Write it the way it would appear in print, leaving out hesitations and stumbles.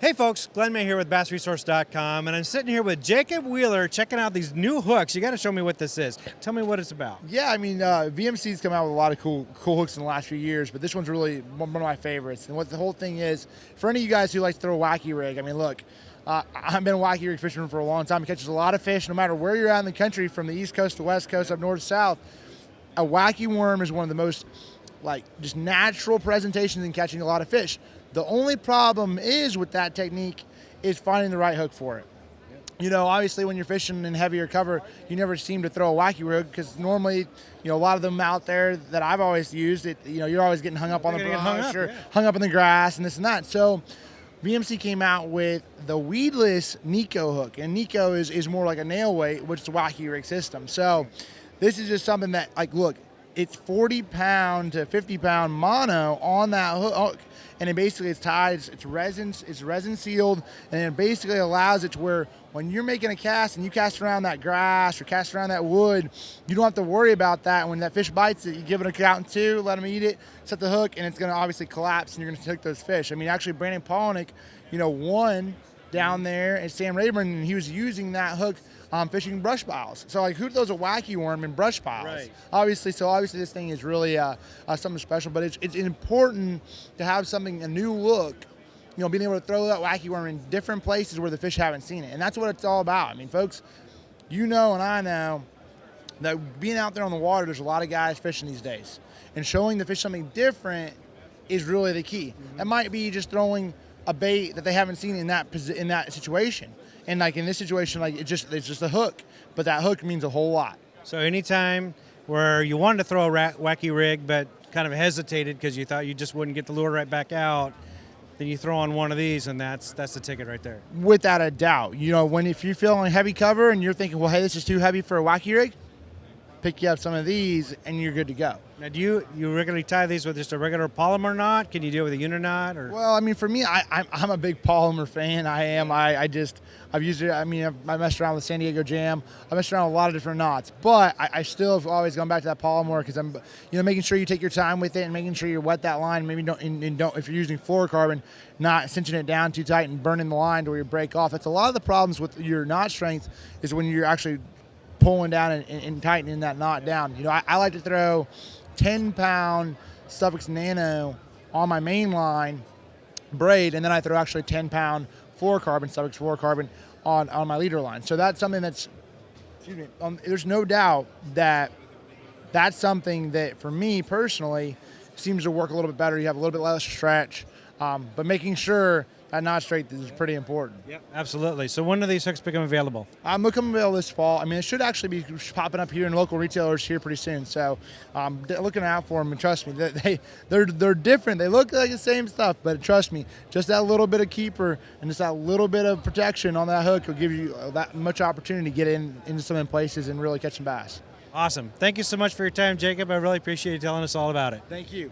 Hey folks, Glenn May here with BassResource.com, and I'm sitting here with Jacob Wheeler checking out these new hooks. You got to show me what this is. Tell me what it's about. Yeah, I mean, VMC's come out with a lot of cool hooks in the last few years, but this one's really one of my favorites. And what the whole thing is, for any of you guys who like to throw a wacky rig, I mean, look, I've been a wacky rig fisherman for a long time. It catches a lot of fish, no matter where you're at in the country, from the East Coast to West Coast, up north to south. A wacky worm is one of the most, just natural presentations in catching a lot of fish. The only problem is with that technique is finding the right hook for it. You know, obviously when you're fishing in heavier cover, you never seem to throw a wacky rig because normally, a lot of them out there that I've always used, you're always getting hung up on the brush or hung up in the grass and this and that. So VMC came out with the weedless Nico hook, and Nico is more like a nail weight, which is a wacky rig system. So this is just something that, look, it's 40-pound to 50-pound mono on that hook, and it basically it's tied, it's resin sealed, and it basically allows it to where when you're making a cast and you cast around that grass or cast around that wood, you don't have to worry about that. When that fish bites it, you give it a count of 2, let them eat it, set the hook, and it's going to obviously collapse, and you're going to hook those fish. I mean, actually, Brandon Polnick, won down there at Sam Rayburn, and he was using that hook fishing brush piles. So who throws a wacky worm in brush piles? Right. Obviously this thing is really something special, but it's important to have something, a new look, being able to throw that wacky worm in different places where the fish haven't seen it. And that's what it's all about. I mean, folks, and I know that being out there on the water, there's a lot of guys fishing these days. And showing the fish something different is really the key. That might be just throwing a bait that they haven't seen in that situation. And in this situation, it's just a hook, but that hook means a whole lot. So anytime where you wanted to throw a wacky rig but kind of hesitated because you thought you just wouldn't get the lure right back out, then you throw on one of these, and that's the ticket right there. Without a doubt. If you're feeling heavy cover and you're thinking, well, hey, this is too heavy for a wacky rig, pick you up some of these and you're good to go. Now, do you regularly tie these with just a regular polymer knot? Can you do it with a uniknot? Or? Well, I mean, for me, I'm a big polymer fan. I am. I've used it. I mean, I messed around with San Diego Jam. I messed around with a lot of different knots, but I still have always gone back to that polymer because I'm, making sure you take your time with it and making sure you wet that line. Maybe don't if you're using fluorocarbon, not cinching it down too tight and burning the line to where you break off. That's a lot of the problems with your knot strength is when you're actually pulling down and tightening that knot down. I like to throw 10-pound Suffix Nano on my main line braid, and then I throw actually 10-pound fluorocarbon, Suffix fluorocarbon on my leader line. So that's something that's, there's no doubt that that's something that for me personally seems to work a little bit better. You have a little bit less stretch, but making sure that knot strength is pretty important. Yeah, absolutely. So when do these hooks become available? They'll come available this fall. I mean, it should actually be popping up here in local retailers here pretty soon. So looking out for them, and trust me, they're different. They look like the same stuff, but trust me, just that little bit of keeper and just that little bit of protection on that hook will give you that much opportunity to get into some places and really catch some bass. Awesome. Thank you so much for your time, Jacob. I really appreciate you telling us all about it. Thank you.